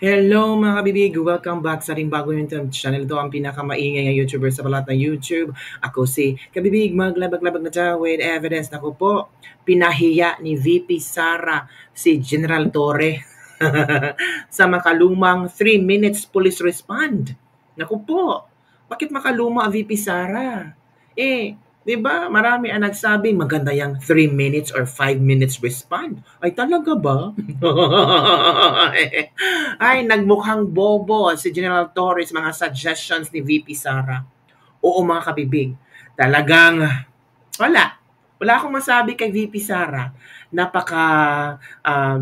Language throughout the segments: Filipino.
Hello mga kabibig! Welcome back sa ating bagong YouTube channel. Ito ang pinakamaingay na YouTuber sa balat ng YouTube. Ako si Kabibig, maglabag-labag na siya with evidence. Naku po, pinahiya ni VP Sara si General Torre sa makalumang 3 minutes police respond. Naku po, bakit makaluma ang VP Sara? Di ba? Marami ang nagsabi maganda yung 3 minutes or 5 minutes respond. Ay talaga ba? Ay, nagmukhang bobo si General Torres mga suggestions ni VP Sara. Oo mga kabibig, talagang wala. Wala akong masabi kay VP Sara. Napaka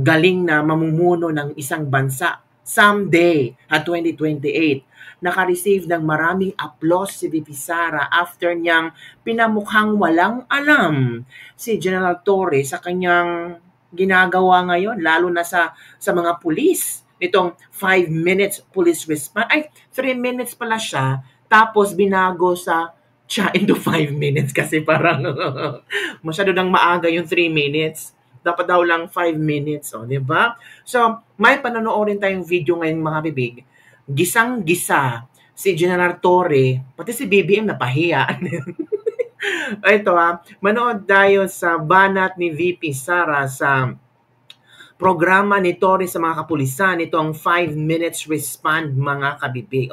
galing na mamumuno ng isang bansa someday at 2028. Naka-receive ng maraming applause si VP Sara after niyang pinamukhang walang alam si General Torres sa kanyang ginagawa ngayon, lalo na sa mga pulis. Itong 5 minutes police response, ay 3 minutes pala siya, tapos binago sa siya into 5 minutes kasi parang masyado nang maaga yung 3 minutes. Dapat daw lang 5 minutes, di ba? So, may panonoorin tayong video ngayon mga bibig. Gisang-gisa si General Torre, pati si BBM napahiya. Ito manood tayo sa banat ni VP Sara sa programa ni Torre sa mga kapulisan. Ito ang 5 minutes respond mga kabibig.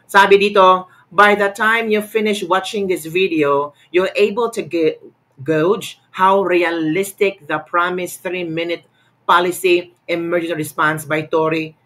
Sabi dito, by the time you finish watching this video, you're able to gauge how realistic the promised 3-minute policy emergency response by Torre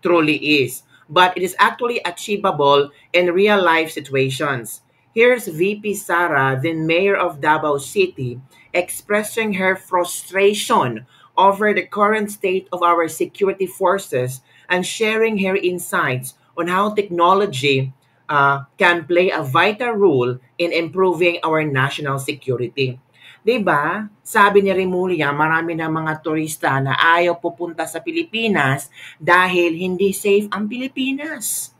truly is. But it is actually achievable in real-life situations. Here's VP Sara, then Mayor of Davao City, expressing her frustration over the current state of our security forces and sharing her insights on how technology can play a vital role in improving our national security. Diba? Sabi ni Remulla, marami ng mga turista na ayaw pupunta sa Pilipinas dahil hindi safe ang Pilipinas.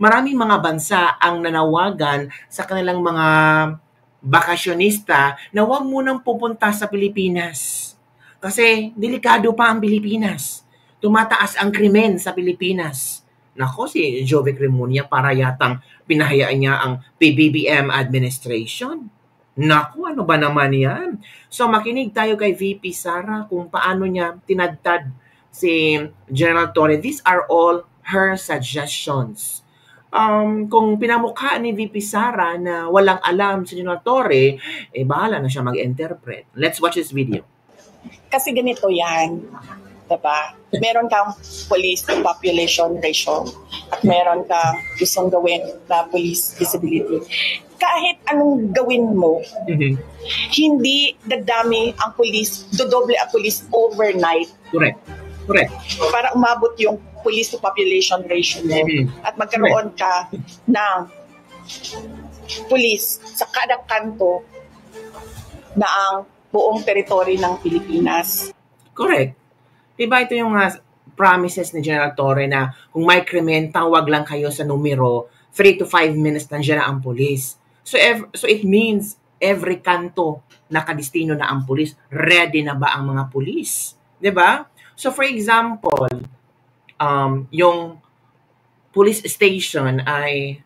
Maraming mga bansa ang nanawagan sa kanilang mga bakasyonista na huwag munang pupunta sa Pilipinas. Kasi delikado pa ang Pilipinas. Tumataas ang krimen sa Pilipinas. Nako, si Jovic Remulla para yatang pinahayaan niya ang PBBM administration. Naku, ano ba naman yan? So makinig tayo kay VP Sara kung paano niya tinadtad si General Torre. These are all her suggestions. Kung pinamukha ni VP Sara na walang alam si General Torre, bahala na siya mag-interpret. Let's watch this video. Kasi ganito yan. Diba? Meron kang police population ratio at meron kang gustong gawin na police visibility. Kahit anong gawin mo, hindi dadami ang police, dodoble ang police overnight. Correct. Para umabot yung police to population ratio mo at magkaroon ka ng police sa kada kanto na ang buong teritoryo ng Pilipinas. Correct. Diba ito yung promises ni General Torre na kung may krimen, tawag lang kayo sa numero, 3 to 5 minutes nandiyan na ang pulis. So it means every kanto nakadistino na ang pulis. Ready na ba ang mga pulis? Diba? So for example, yung police station ay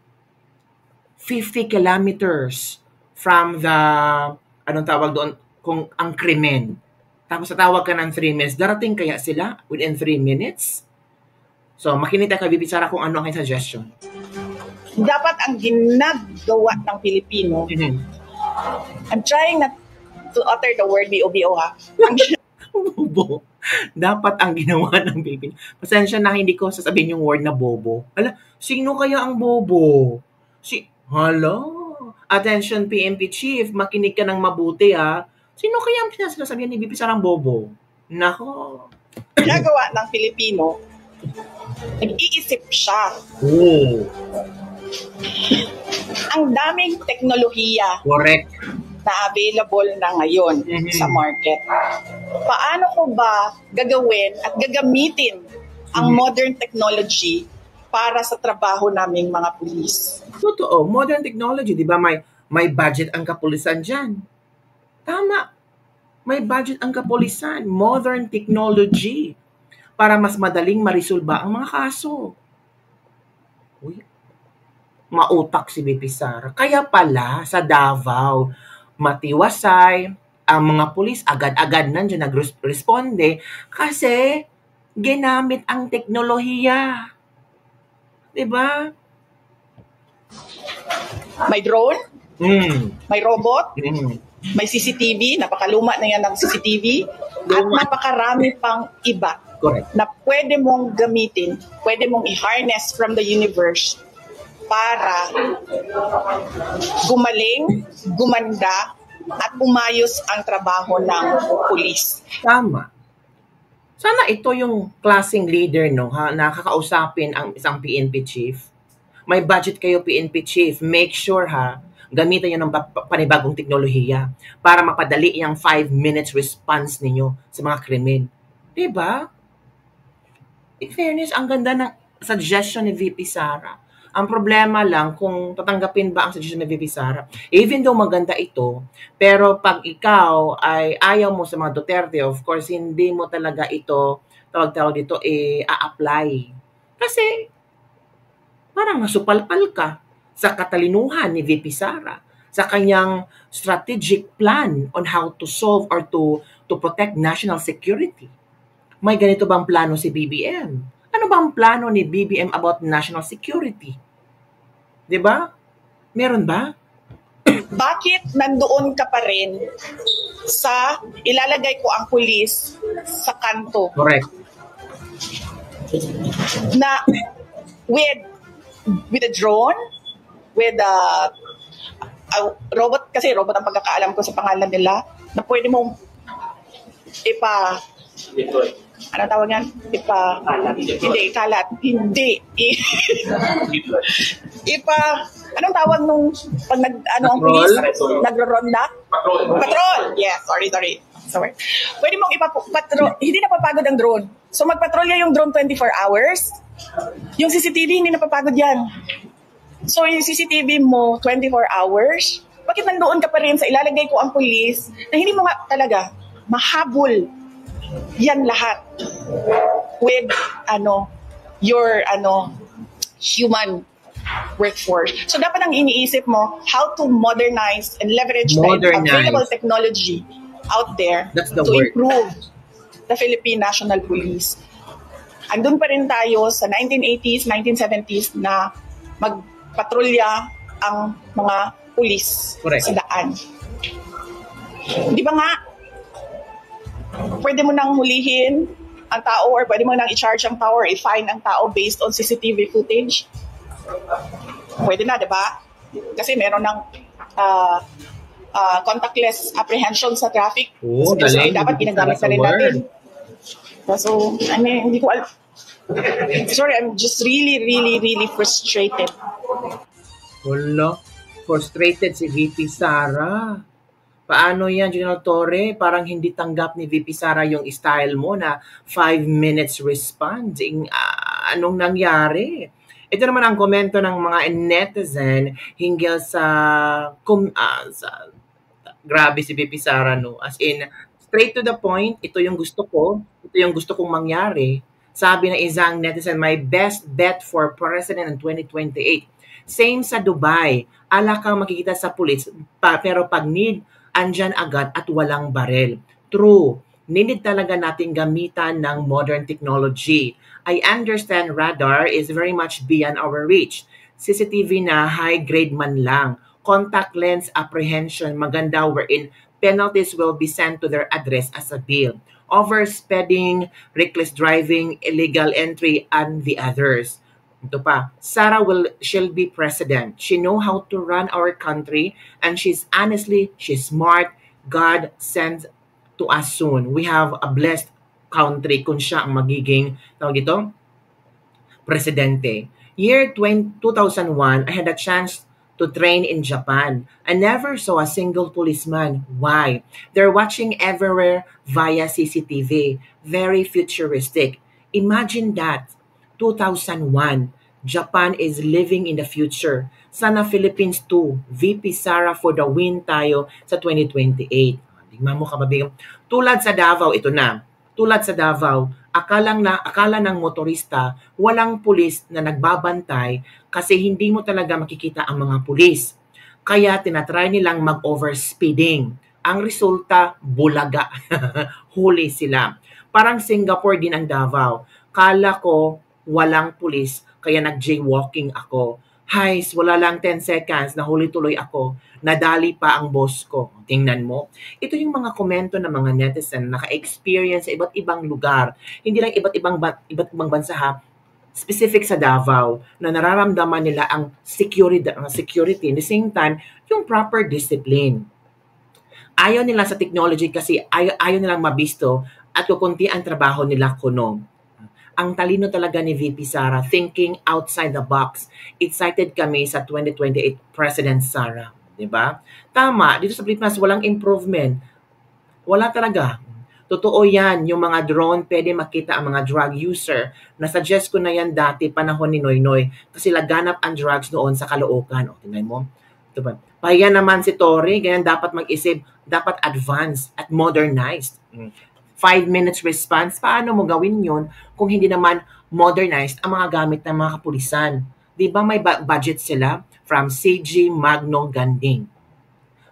50 kilometers from the, anong tawag doon, kung ang krimen. Tapos tatawag ka ng 3 minutes, darating kaya sila within 3 minutes? So, makinig tayo kay VP Sara kung ano ang suggestion. Dapat ang ginagawa ng Pilipino, I'm trying not to utter the word BOBO Bobo. Dapat ang ginawa ng Pilipino. Pasensya na hindi ko sasabihin yung word na bobo. Hala, sino kaya ang bobo? Hello? Attention PNP Chief, makinig ka ng mabuti Sino kaya ang sinasabihan ni VP Sarang bobo? Nako. Ginagawa ng Pilipino, nag-iisip siya. Ang daming teknolohiya. Correct. Na available na ngayon sa market. Paano ko ba gagawin at gagamitin ang modern technology para sa trabaho naming mga pulis? Totoo, modern technology, di ba? May budget ang kapulisan dyan. Tama. May budget ang kapulisan. Modern technology. para mas madaling marisolba ang mga kaso. Uy, mautak si VP Sara. Kaya pala sa Davao, matiwasay, ang mga pulis agad-agad nandiyan nagresponde kasi ginamit ang teknolohiya. 'Di ba? May drone, may robot, Mm. may CCTV, napakaluma na yan ng CCTV, at napakarami pang iba Correct. na pwede mong gamitin, pwede mong i-harness from the universe para gumaling, gumanda, at umayos ang trabaho ng pulis. Tama. Sana ito yung klaseng leader, no, ha, nakakausapin ang isang PNP chief. May budget kayo, PNP chief. Make sure, ha, gamitan nyo ng panibagong teknolohiya para mapadali yung 5 minutes response ninyo sa mga krimen. Diba? In fairness, ang ganda ng suggestion ni VP Sara. Ang problema lang kung tatanggapin ba ang suggestion ni VP Sara. Even though maganda ito, pero pag ikaw ay ayaw mo sa mga Duterte, of course, hindi mo talaga ito, tawag-tawag dito, a-apply. Kasi, parang nasupalpal ka sa katalinuhan ni VP Sara, sa kanyang strategic plan on how to solve or to protect national security. May ganito bang plano si BBM? Ano bang plano ni BBM about national security? 'Di ba? Meron ba? Bakit nandoon ka pa rin sa ilalagay ko ang pulis sa kanto Correct. na with a drone, with a robot, kasi robot ang pagkakaalam ko sa pangalan nila, na pwede mong ano tawag yan? Anong tawag nung pag ang police nagro-ronda? Patrol. Yeah, sorry. Pwede mong patrol, hindi napapagod ang drone. So magpatrolya yung drone 24 hours. Yung CCTV hindi napapagod yan. So yung CCTV mo 24 hours, bakit nandoon ka pa rin sa ilalagay ko ang police na hindi mo nga talaga mahabol yan lahat with your human workforce. So dapat ang iniisip mo how to modernize and leverage the available technology out there to improve the Philippine National Police. Andun pa rin tayo sa 1980s, 1970s na magpatrolya ang mga pulis sa daan. Di ba nga, pwede mo nang hulihin ang tao or pwede mo nang i-charge ang tao or i-fine ang tao based on CCTV footage? Pwede na, di ba? Kasi meron ng contactless apprehension sa traffic. So, dapat ginagamit na rin natin. So, hindi ko alam. Sorry, I'm just really frustrated. Wala. Frustrated si VP Sara. Paano yan, General Torre? Parang hindi tanggap ni VP Sara yung style mo na 5 minutes response. Anong nangyari? Ito naman ang komento ng mga netizen hinggil sa grabe si VP Sara, no? As in, straight to the point, ito yung gusto kong mangyari. Sabi ng isang netizen, my best bet for president in 2028. Same sa Dubai. Ala kang makikita sa pulis, pero pag need, andyan agad at walang barel. True. Needed talaga natin gamitan ng modern technology. I understand radar is very much beyond our reach. CCTV na high grade man lang. Contact lens apprehension, maganda wherein penalties will be sent to their address as a bill. Overspeeding, reckless driving, illegal entry, and the others. Ito pa, she'll be president. She know how to run our country and she's smart. God sends to us soon. We have a blessed country kung siya ang magiging, presidente. Year 2001, I had a chance to train in Japan. I never saw a single policeman. Why? They're watching everywhere via CCTV. Very futuristic. Imagine that. 2001, Japan is living in the future. Sana Philippines too. VP Sara for the win tayo sa 2028. Tingnan mo kababigang. Tulad sa Davao, ito na. Tulad sa Davao, akala ng motorista walang pulis na nagbabantay kasi hindi mo talaga makikita ang mga pulis. Kaya tinatry nilang mag-overspeeding. Ang resulta, bulaga. Huli sila. Parang Singapore din ang Davao. Kala ko walang pulis kaya nag-jaywalking ako. Hays, wala lang 10 seconds, nahuli tuloy ako. Nadali pa ang boss ko. Tingnan mo. Ito yung mga komento ng mga netizen na naka-experience sa iba't ibang lugar. Hindi lang iba't ibang bansa ha. Specific sa Davao na nararamdaman nila ang security, in the same time, yung proper discipline. Ayaw nila sa technology kasi ayaw nilang mabisto at kukunti ang trabaho nila kuno. Ang talino talaga ni VP Sara, thinking outside the box. Excited kami sa 2028 President Sara. Diba? Tama, dito sa Pilipinas walang improvement. Wala talaga. Totoo yan, yung mga drone, pwede makita ang mga drug user. Nasuggest ko na yan dati, panahon ni Noynoy. Kasi laganap ang drugs noon sa Caloocan. O, tingnan mo. Diba? Pahiya naman si Tory, ganyan dapat mag-isip, dapat advanced at modernized. 5 minutes response, paano mo gawin yun kung hindi naman modernized ang mga gamit ng mga kapulisan? Di ba may budget sila from CG Magno Ganding?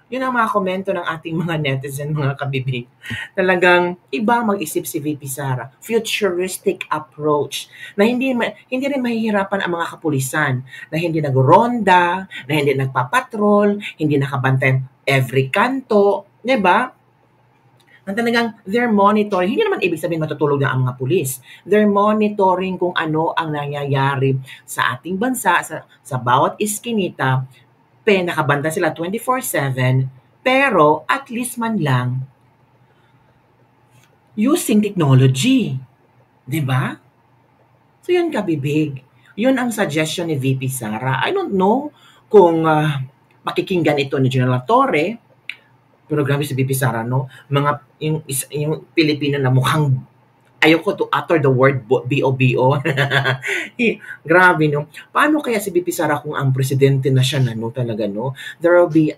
Yun ang mga komento ng ating mga netizen, mga kabibig. Talagang iba mag-isip si VP Sara. Futuristic approach na hindi rin mahihirapan ang mga kapulisan, na hindi nagronda, na hindi nagpapatrol, hindi nakabantay every kanto, di ba? Na talagang they're monitoring. Hindi naman ibig sabihin matutulog na ang mga pulis. They're monitoring kung ano ang nangyayari sa ating bansa, sa bawat iskinita. Nakabanta sila 24/7, pero at least man lang using technology. Diba? So yun kabibig. Yun ang suggestion ni VP Sara. I don't know kung makikinggan ito ni General Torre, pero grabe si VP Sara, no? Yung Pilipino na mukhang ayoko to utter the word B-O-B-O. Grabe, no? Paano kaya si VP Sara kung ang presidente na siya na, no? Talaga, no? There will be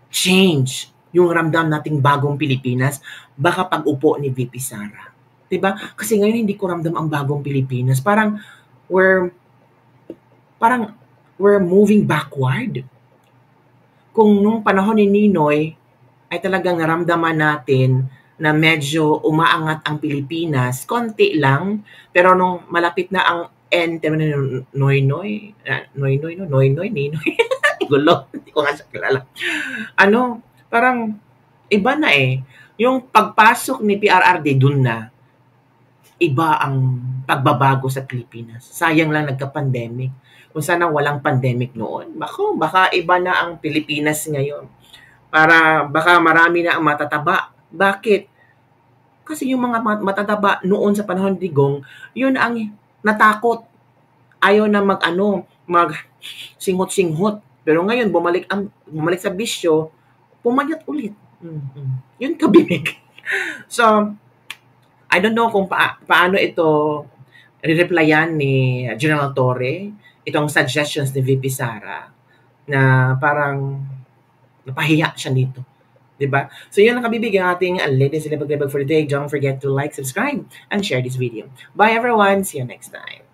change. Yung ramdam nating bagong Pilipinas, baka pag-upo ni VP Sara. Diba? Kasi ngayon hindi ko ramdam ang bagong Pilipinas. Parang we're moving backward. Kung nung panahon ni Ninoy, ay talagang naramdaman natin na medyo umaangat ang Pilipinas, konti lang, pero nung malapit na ang end, Noynoy, Ninoy, gulo, hindi ko nga siya kilala. Parang iba na eh. Yung pagpasok ni PRRD dun na, iba ang pagbabago sa Pilipinas. Sayang lang nagka-pandemic. Kung sana walang pandemic noon, baka iba na ang Pilipinas ngayon. Baka marami na ang matataba. Bakit? Kasi yung mga matataba noon sa panahon ni Digong, yun ang natakot. Ayaw na mag singhot-singhot. Pero ngayon, bumalik sa bisyo, pumayat ulit. Yun kabibig. So, I don't know kung paano ito re-replyan ni General Torre, itong suggestions ni VP Sara, na parang napahiya siya dito. Diba? So yun ang kabibig ang ating latest Libag for the day. Don't forget to like, subscribe, and share this video. Bye everyone. See you next time.